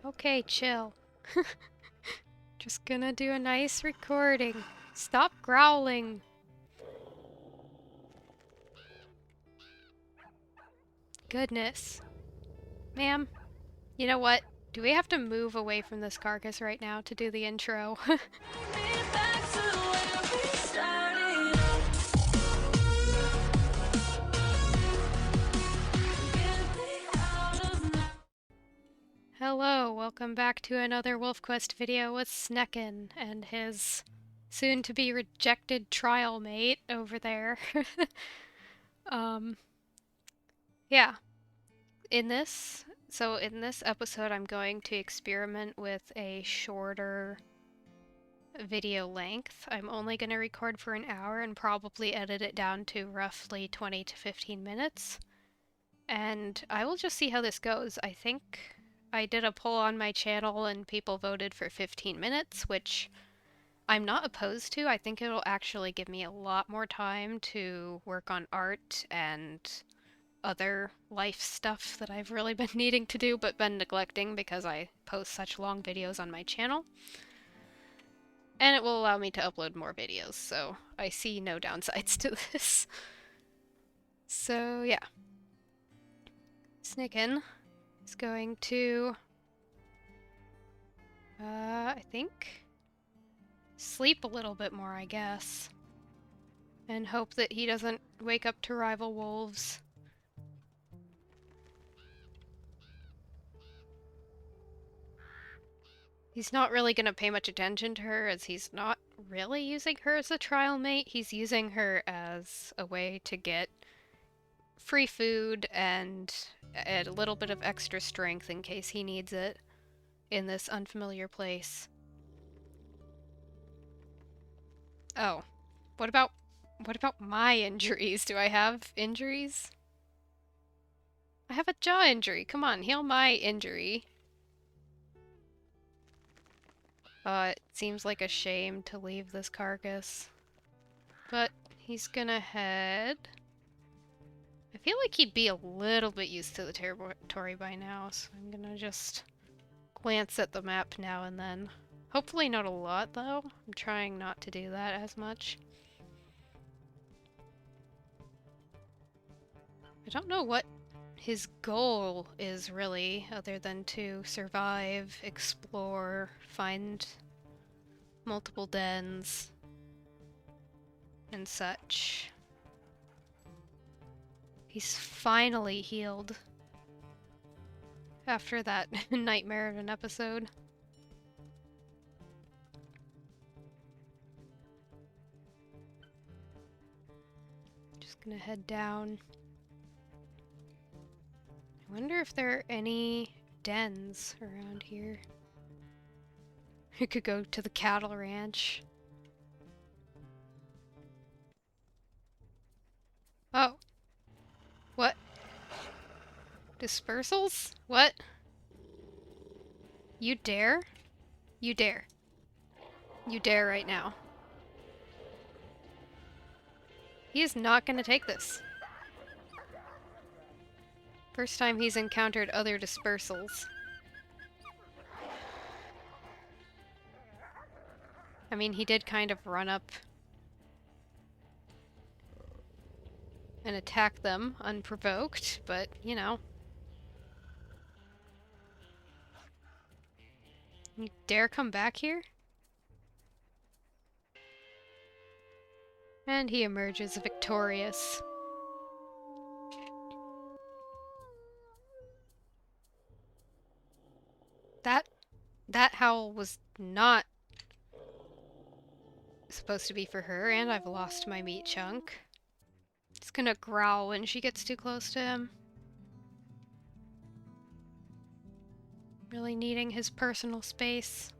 Okay, chill. Just gonna do a nice recording. Stop growling. Goodness. Ma'am, you know what? Do we have to move away from this carcass right now to do the intro? Hello, welcome back to another WolfQuest video with Sneken and his soon-to-be rejected trial mate over there. Yeah. In this episode I'm going to experiment with a shorter video length. I'm only going to record for an hour and probably edit it down to roughly 20 to 15 minutes. And I will just see how this goes. I think I did a poll on my channel and people voted for 15 minutes, which I'm not opposed to. I think it'll actually give me a lot more time to work on art and other life stuff that I've really been needing to do but been neglecting because I post such long videos on my channel. And it will allow me to upload more videos, so I see no downsides to this. So yeah. Sneken is going to, I think, sleep a little bit more, I guess. And hope that he doesn't wake up to rival wolves. He's not really going to pay much attention to her, as he's not really using her as a trial mate. He's using her as a way to get free food and a little bit of extra strength in case he needs it in this unfamiliar place. Oh, what about my injuries? Do I have injuries? I have a jaw injury. Come on, heal my injury. It seems like a shame to leave this carcass. But he's gonna head... I feel like he'd be a little bit used to the territory by now, so I'm gonna just glance at the map now and then. Hopefully not a lot, though. I'm trying not to do that as much. I don't know what his goal is, really, other than to survive, explore, find multiple dens, and such. He's finally healed after that nightmare of an episode. Just gonna head down. I wonder if there are any dens around here. We could go to the cattle ranch. Oh. What? Dispersals? What? You dare? You dare. You dare right now. He is not gonna take this. First time he's encountered other dispersals. I mean, he did kind of run up and attack them unprovoked, but, you know. You dare come back here? And he emerges victorious. That howl was not supposed to be for her, and I've lost my meat chunk. It's gonna growl when she gets too close to him. Really needing his personal space.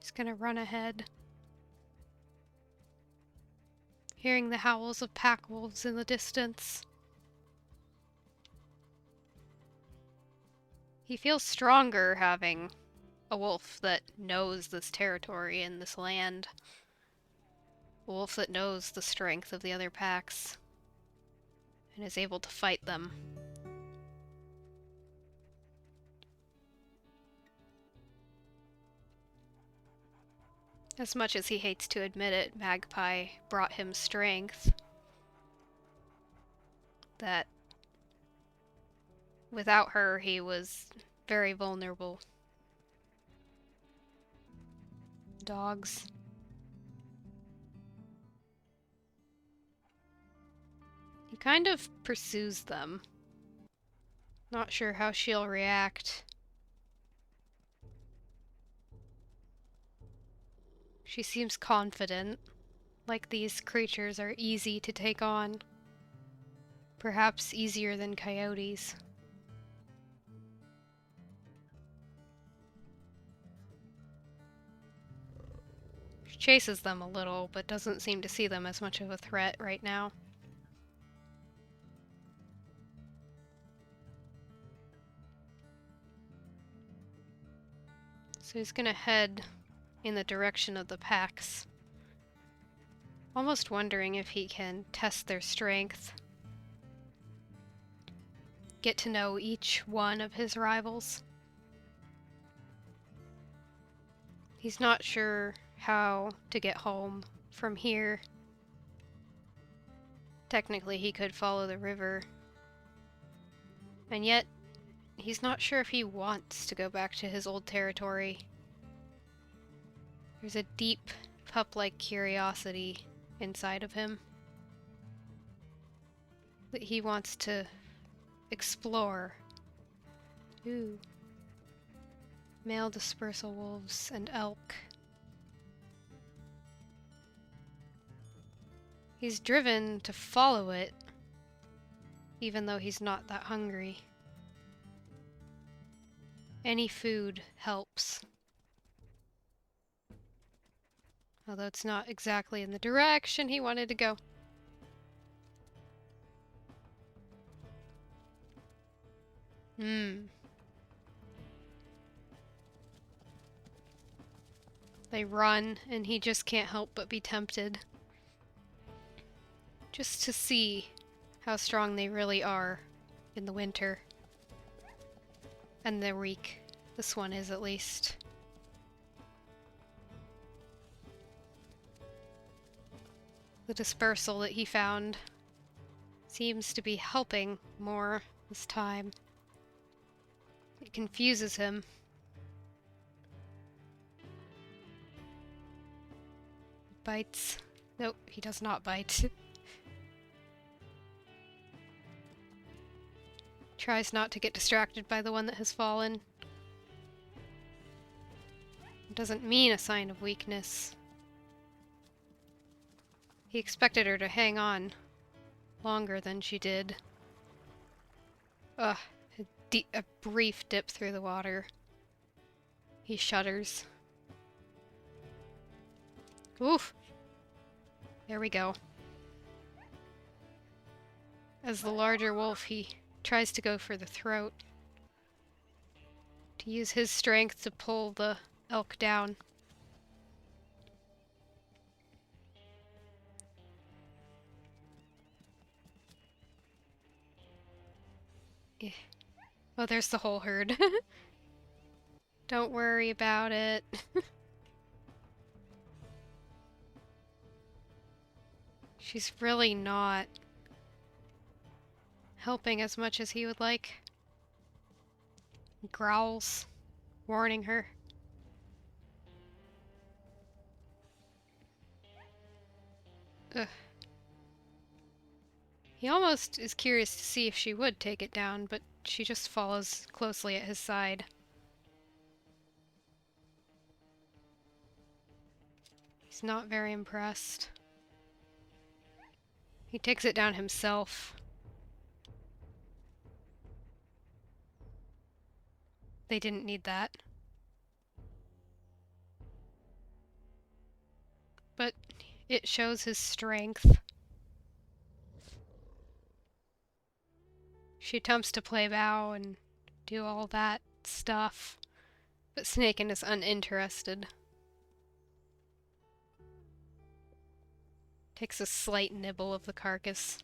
Just gonna run ahead. Hearing the howls of pack wolves in the distance. He feels stronger having a wolf that knows this territory and this land. A wolf that knows the strength of the other packs. and is able to fight them. As much as he hates to admit it, Magpie brought him strength that without her he was very vulnerable. Dogs. He kind of pursues them. Not sure how she'll react. She seems confident, like these creatures are easy to take on. Perhaps easier than coyotes. She chases them a little, but doesn't seem to see them as much of a threat right now. So he's gonna head in the direction of the packs. Almost wondering if he can test their strength. Get to know each one of his rivals. He's not sure how to get home from here. Technically, he could follow the river. And yet, he's not sure if he wants to go back to his old territory. There's a deep, pup-like curiosity inside of him that he wants to explore. Ooh. Male dispersal wolves and elk. He's driven to follow it, even though he's not that hungry. Any food helps. Although it's not exactly in the direction he wanted to go. They run, and he just can't help but be tempted. Just to see how strong they really are in the winter. And they're weak. This one is, at least. The dispersal that he found seems to be helping more this time. It confuses him. Bites. Nope, he does not bite. Tries not to get distracted by the one that has fallen. It doesn't mean a sign of weakness. He expected her to hang on longer than she did. Ugh, a brief dip through the water. He shudders. Oof! There we go. As the larger wolf, he tries to go for the throat. To use his strength to pull the elk down. Yeah. Oh, there's the whole herd. Don't worry about it. She's really not helping as much as he would like. He growls, warning her. Ugh. He almost is curious to see if she would take it down, but she just follows closely at his side. He's not very impressed. He takes it down himself. They didn't need that. But it shows his strength. She attempts to play bow and do all that stuff, but Sneken is uninterested. Takes a slight nibble of the carcass.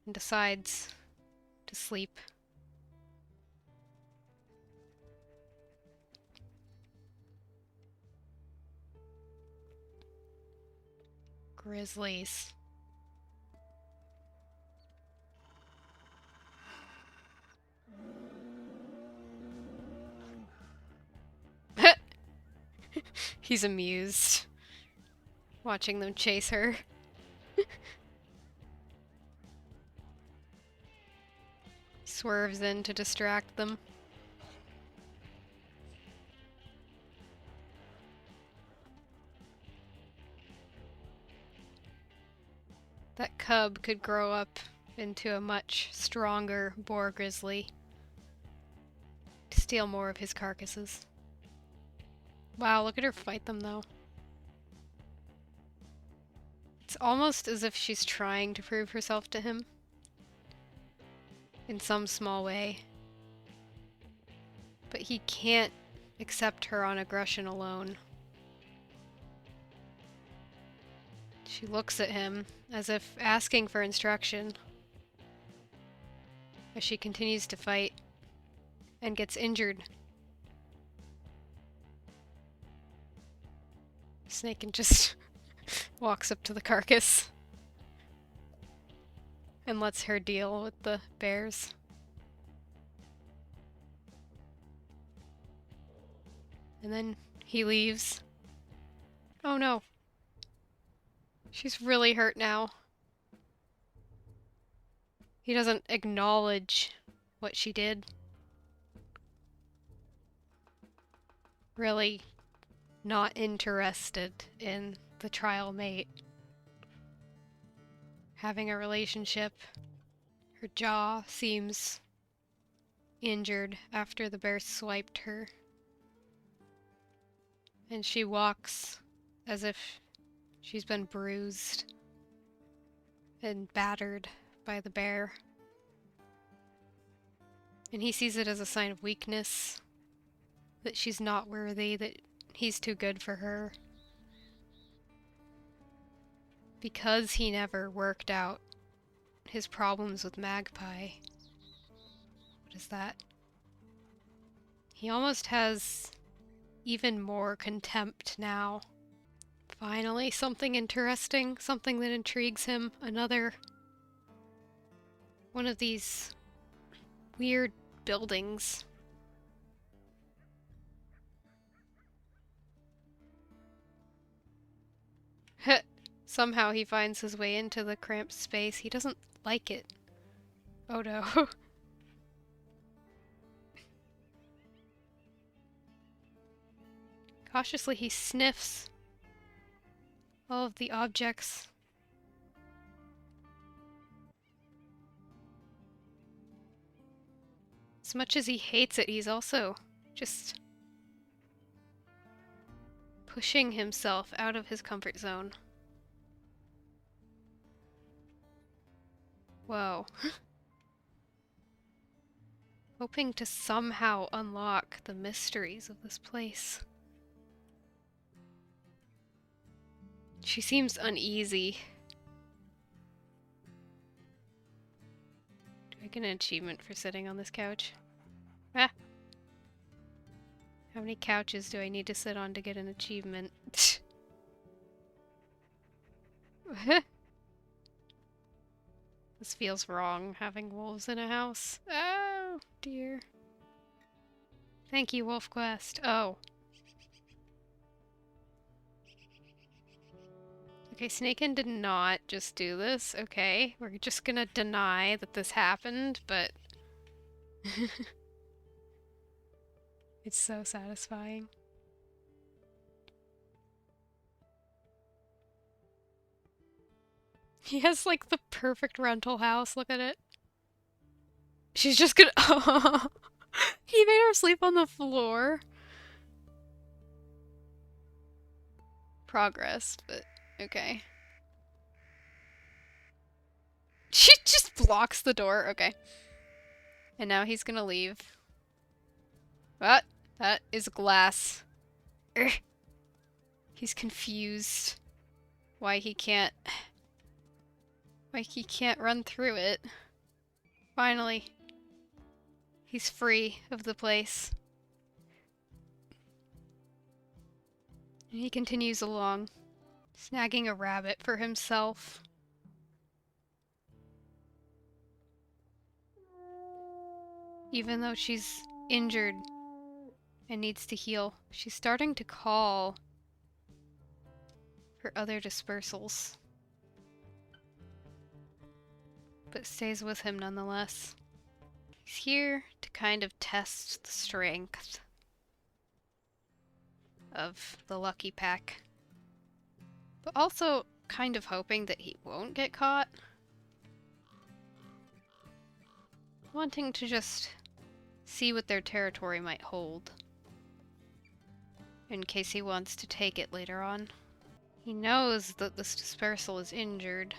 and decides to sleep. Grizzlies. He's amused, watching them chase her. Swerves in to distract them. That cub could grow up into a much stronger boar grizzly to steal more of his carcasses. Wow, look at her fight them though. It's almost as if she's trying to prove herself to him. In some small way. But he can't accept her on aggression alone. She looks at him as if asking for instruction as she continues to fight and gets injured. Sneken just walks up to the carcass and lets her deal with the bears. And then he leaves. Oh no. She's really hurt now. He doesn't acknowledge what she did. Really not interested in the trial mate having a relationship. Her jaw seems injured after the bear swiped her. And she walks as if she's been bruised and battered by the bear. And he sees it as a sign of weakness, that she's not worthy, that he's too good for her. Because he never worked out his problems with Magpie. What is that? He almost has even more contempt now. Finally, something interesting, something that intrigues him. Another one of these weird buildings. Somehow he finds his way into the cramped space. He doesn't like it. Oh no. Cautiously he sniffs all of the objects. As much as he hates it, he's also just pushing himself out of his comfort zone. Whoa. Hoping to somehow unlock the mysteries of this place. She seems uneasy. Do I get an achievement for sitting on this couch? Ah! How many couches do I need to sit on to get an achievement? This feels wrong, having wolves in a house. Oh, dear. Thank you, WolfQuest. Oh. Okay, Sneken did not just do this. Okay, we're just gonna deny that this happened, but... It's so satisfying. He has, like, the perfect rental house. Look at it. She's just gonna... Oh, he made her sleep on the floor. Progress, but okay. She just blocks the door. Okay. And now he's gonna leave. What? That is glass. Urgh. He's confused why he can't... Like he can't run through it. Finally, he's free of the place. And he continues along, snagging a rabbit for himself. Even though she's injured and needs to heal, she's starting to call for other dispersals. But stays with him nonetheless. He's here to kind of test the strength of the lucky pack. But also kind of hoping that he won't get caught. Wanting to just see what their territory might hold. In case he wants to take it later on. He knows that this dispersal is injured.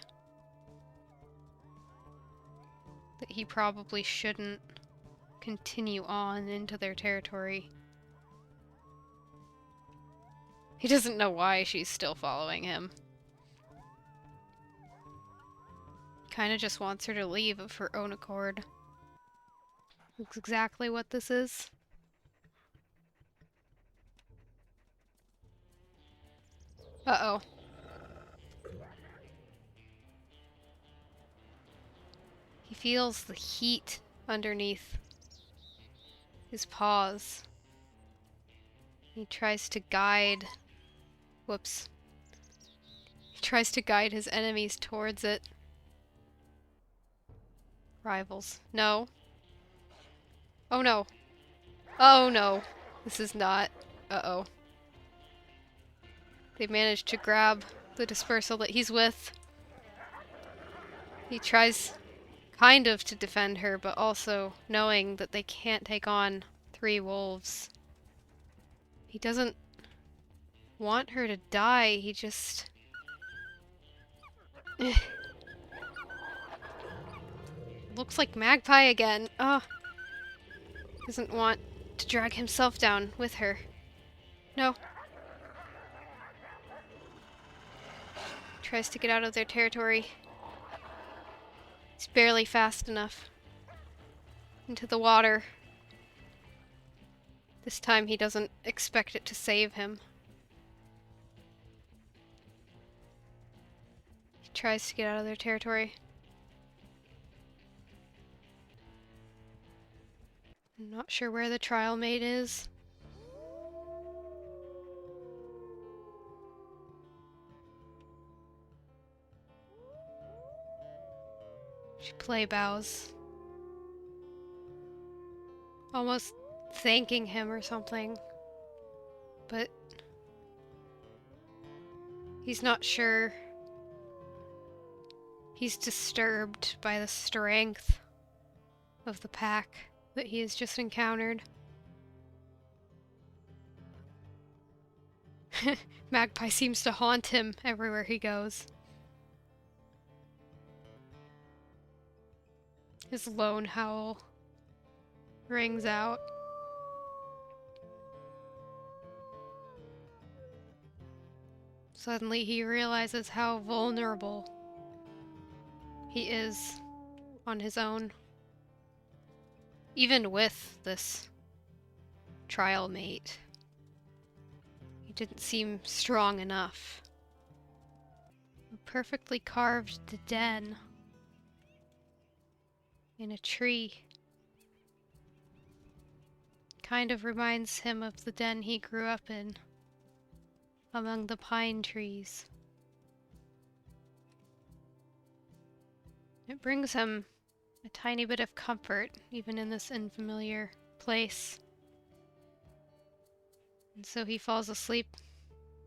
That he probably shouldn't continue on into their territory. He doesn't know why she's still following him. Kinda just wants her to leave of her own accord. That's exactly what this is. Uh-oh. He feels the heat underneath his paws. He tries to guide... Whoops. He tries to guide his enemies towards it. Rivals. No. Oh no. Oh no. This is not... Uh-oh. They managed to grab the dispersal that he's with. He tries kind of to defend her, but also knowing that they can't take on 3 wolves. He doesn't want her to die, he just... Looks like Magpie again. Oh. Doesn't want to drag himself down with her. No. Tries to get out of their territory. He's barely fast enough. Into the water. This time he doesn't expect it to save him. He tries to get out of their territory. I'm not sure where the trial mate is. She play bows. Almost thanking him or something. But he's not sure. He's disturbed by the strength of the pack that he has just encountered. Magpie seems to haunt him everywhere he goes. His lone howl rings out. Suddenly he realizes how vulnerable he is on his own. Even with this trial mate, he didn't seem strong enough. A perfectly carved den in a tree. Kind of reminds him of the den he grew up in, among the pine trees. It brings him a tiny bit of comfort, even in this unfamiliar place. And so he falls asleep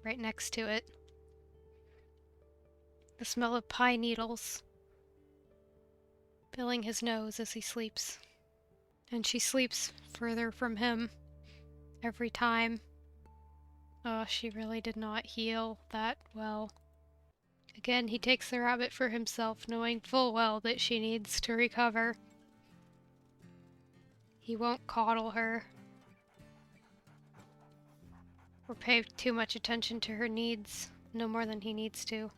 right next to it. The smell of pine needles filling his nose as he sleeps. And she sleeps further from him every time. Oh, she really did not heal that well. Again, he takes the rabbit for himself, knowing full well that she needs to recover. He won't coddle her or pay too much attention to her needs, no more than he needs to.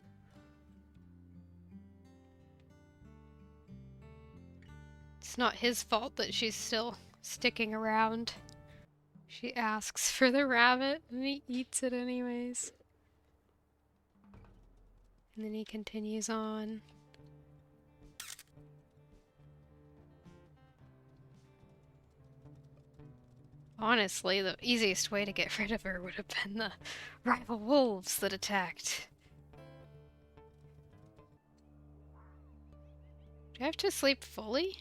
It's not his fault that she's still sticking around. She asks for the rabbit, and he eats it anyways. And then he continues on. Honestly, the easiest way to get rid of her would have been the rival wolves that attacked. Do I have to sleep fully?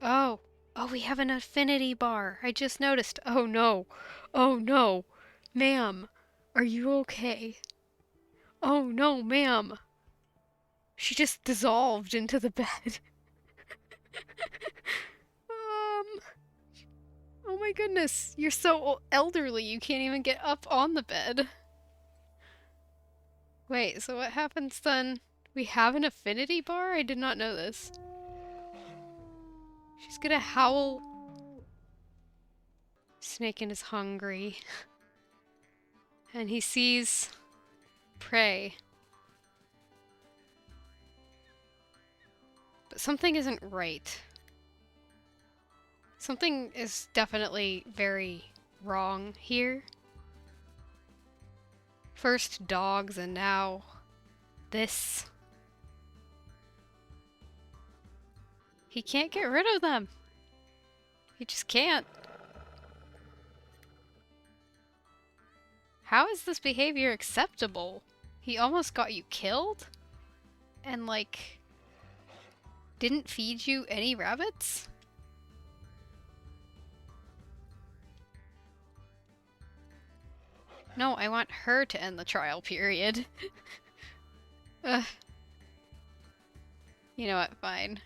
Oh. Oh, we have an affinity bar. I just noticed. Oh no. Oh no. Ma'am, are you okay? Oh no, ma'am. She just dissolved into the bed. Oh my goodness. You're so elderly you can't even get up on the bed. Wait, so what happens then? We have an affinity bar? I did not know this. She's gonna howl. Sneken is hungry. And he sees prey. But something isn't right. Something is definitely very wrong here. First dogs and now this. He can't get rid of them. He just can't. How is this behavior acceptable? He almost got you killed? And like, didn't feed you any rabbits? No, I want her to end the trial period. Ugh. You know what, fine.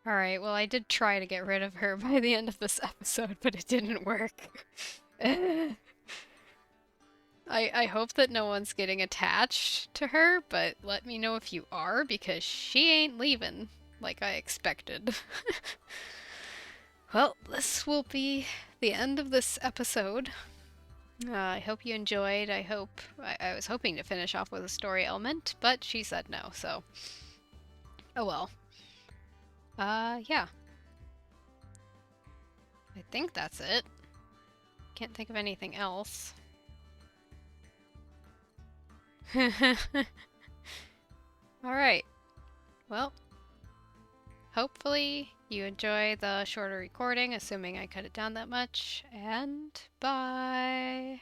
Alright, well I did try to get rid of her by the end of this episode, but it didn't work. I hope that no one's getting attached to her, but let me know if you are, because she ain't leaving like I expected. Well, this will be the end of this episode. I hope you enjoyed. I was hoping to finish off with a story element, but she said no, so oh well. Yeah. I think that's it. Can't think of anything else. Alright. Well, hopefully you enjoy the shorter recording, assuming I cut it down that much, and bye!